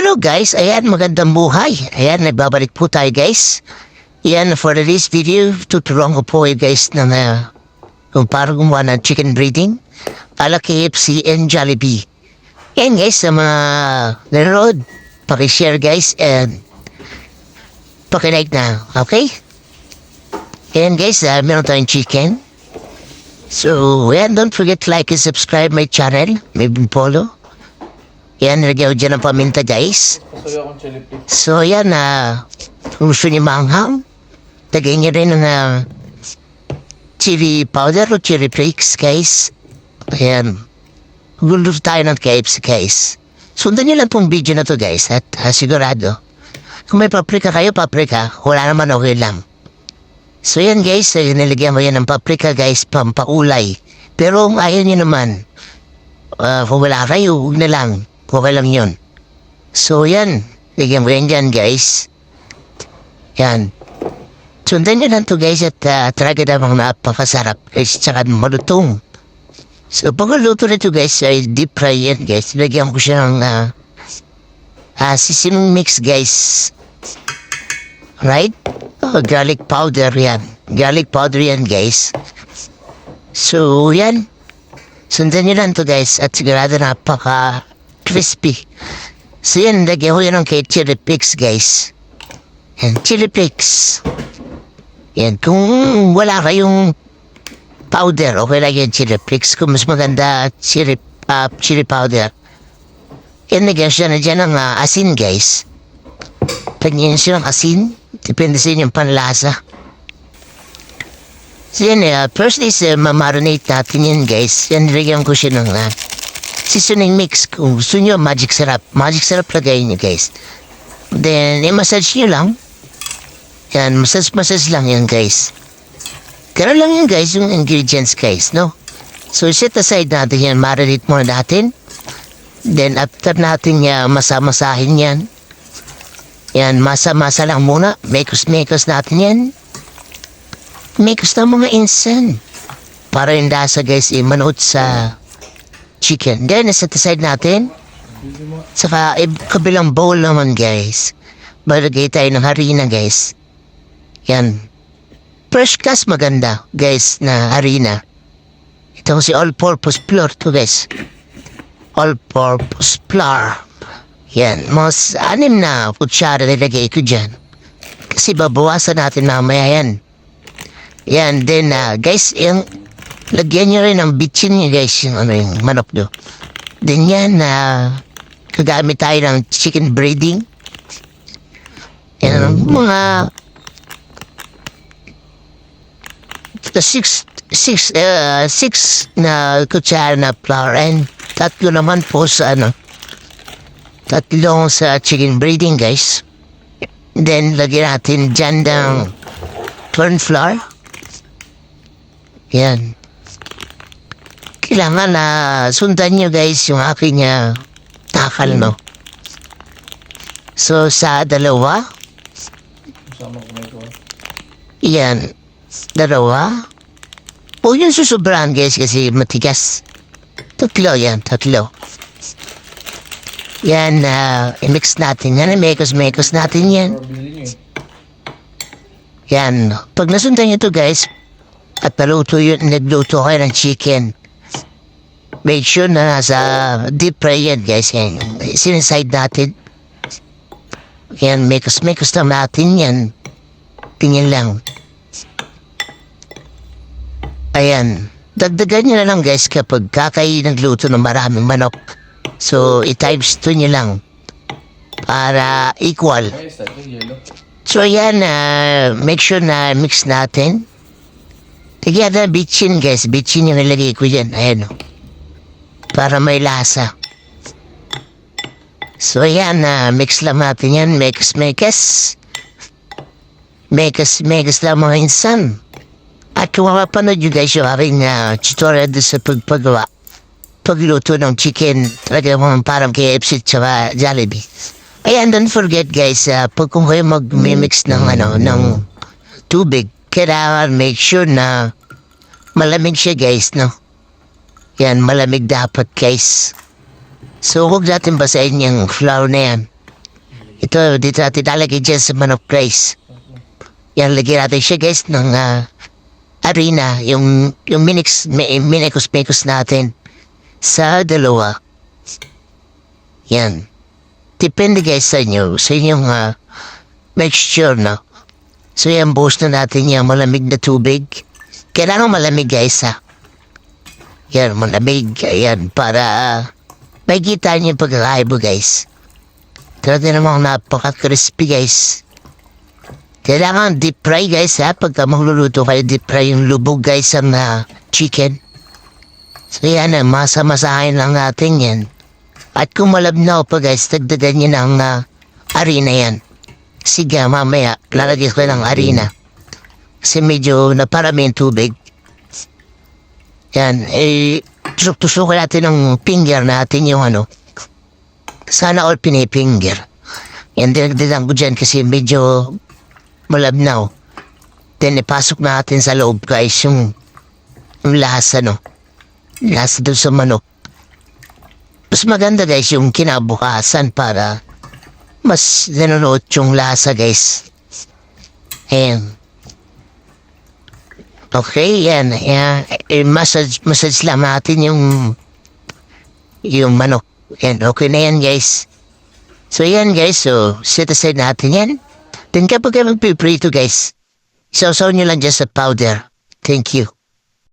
Hello guys, ayan magandang buhay. Ayan, nagbabalik po tayo guys. Ayan, for this video, tuturuan ko po kayo guys na kung paano gumawa ng chicken breeding ala KFC and Jollibee. Ayan guys, sa mga nanonood, pakishare guys and pakilike na, okay? Ayan guys, meron tayong chicken. So, ayan, don't forget to like and subscribe my channel, may follow. Yan, nagyaw dyan ang paminta guys. So yan, kung gusto niyo maanghang, tagay niyo rin ng chili powder o chili flakes guys. Ayan, gulo tayo ng KFC guys. Sundan niyo lang pong video na to guys at sigurado. Kung may paprika kayo, paprika, wala naman okay lang. So yan guys, nilagyan mo yan ng paprika guys, pampakulay. Pero kung ayaw niyo naman, kung wala kayo, huwag na lang. Okay lang yun. So, yan. Bigyan mo yan dyan, guys. Yan. Sundan nyo lang to, guys, at talaga namang napakasarap, guys, tsaka malutong. So, pagkaluto nito, guys, ay deep fry yan, guys. Bigyan ko siya ng seasoning mix, guys. Right? Oh, garlic powder yan. Garlic powder yan, guys. So, yan. Sundan nyo lang to, guys, at sigurado crispy. So yan, lagyan ko yan ng kay chili flakes guys. Yan, chili flakes. Yan, kung wala kayong powder, okay lang yan chili flakes. Kung mas maganda, chili powder. Yan, lagyan siya na dyan ng asin guys. Lagyan siya ng asin. Depende sa inyong panlasa. So yan, first is mamarinate natin yan guys. Yan, lagyan ko siya ng seasoning mix. Kung gusto nyo, magic syrup lagayin nyo guys. Then, i-massage nyo lang. Yan, massage lang yan guys. Ganun lang yan guys, yung ingredients guys, no? So, set aside natin yan, marinate muna natin. Then, after natin masamasahin yan. Yan, masa-masa lang muna. Mekos natin yan. Mekos na mga insan. Para yung lasa guys, manood sa chicken. Then, set aside natin. Saka, kabilang bowl naman, guys. Malagay tayo ng harina, guys. Yan. Fresh cast maganda, guys, na harina. Ito kasi all-purpose flour to, guys. All-purpose flour. Yan. Mas 6 na kutsara nilagay ko dyan. Kasi babawasan natin mamaya yan. Yan. Then, guys, yung lagyan nyo rin ng bitchin nyo guys, yung manok nyo. Then yan, kagamit tayo ng chicken breeding. Yan, mga 6 na kutsara na flour and 3 naman po sa 3 sa chicken breeding guys. Then, lagyan natin dyan ng corn flour. Yan. Kailangan na sundan nyo guys yung aking takal, no? So, sa 2. Yan. 2. O yung susobrahan guys kasi matigas. 3 yan, 3. Yan, i-mix natin yan. Mekos natin yan. Yan. Pag nasundan nyo to guys, at nagluto kayo ng chicken, make sure na nasa deep fry yan guys. Yan, siniside natin. Yan, mekos na natin yan. Tingin lang. Ayan. Dagdagan nyo na lang guys kapag nagluto ng maraming manok. So, i-times 2 nyo lang. Para equal. So, yan. Make sure na mix natin. Lagyan na bitchin guys. Bitchin yung nilagay ko dyan. Ayan o. Para may lasa. So yan, mix lang natin yan. Mekos lang mga insan. At kung mapapanood nyo guys yung aking tutorial sa pagluto ng chicken, talaga mga parang KFC at Jollibee. Ayan, don't forget guys, pag kung kayo mag-mix ng tubig, kailangan make sure na malamig siya guys, no? Yan, malamig dapat guys. So, huwag natin basahin yung flour na yan. Ito, dito natin lalagay dyan sa manok guys. Yan, lagyan natin siya guys ng harina, yung minikos-mikos natin sa dalawa. Yan. Depende guys sa inyo, sa inyong mixture, no? So yan, buhos na natin yung malamig na tubig. Kailangan malamig guys, ha? Yan, malamig. Ayan, para makikita niyo yung pagkakaibo guys. Talaga namang napaka-crispy guys. Kailangan deep fry guys, ha? Pagka magluluto kayo, deep fry yung lubog guys ng chicken. So yan, masa-masahin lang natin yan. At kung malabnaw pa guys, dagdagan nyo ng harina yan. Sige, mamaya, lalagyan ko ng harina. Kasi medyo naparami yung tubig. Yan, tusok-tusukin natin ng finger natin yung sana all pinipinger. Yan, dinagdagan ko dyan kasi medyo malabnaw. Then, ipasok natin sa loob guys yung lasa, no? Lasa doon sa manok. Mas maganda guys yung kinabukasan para mas nanonood yung lasa guys. Ayan. Okay, yan. Massage lang natin yung manok. Yan, okay na yan guys. So yan guys, so set aside natin yan. Then kapag kayo magpiprito guys, isaw-saw nyo lang dyan sa powder. Thank you.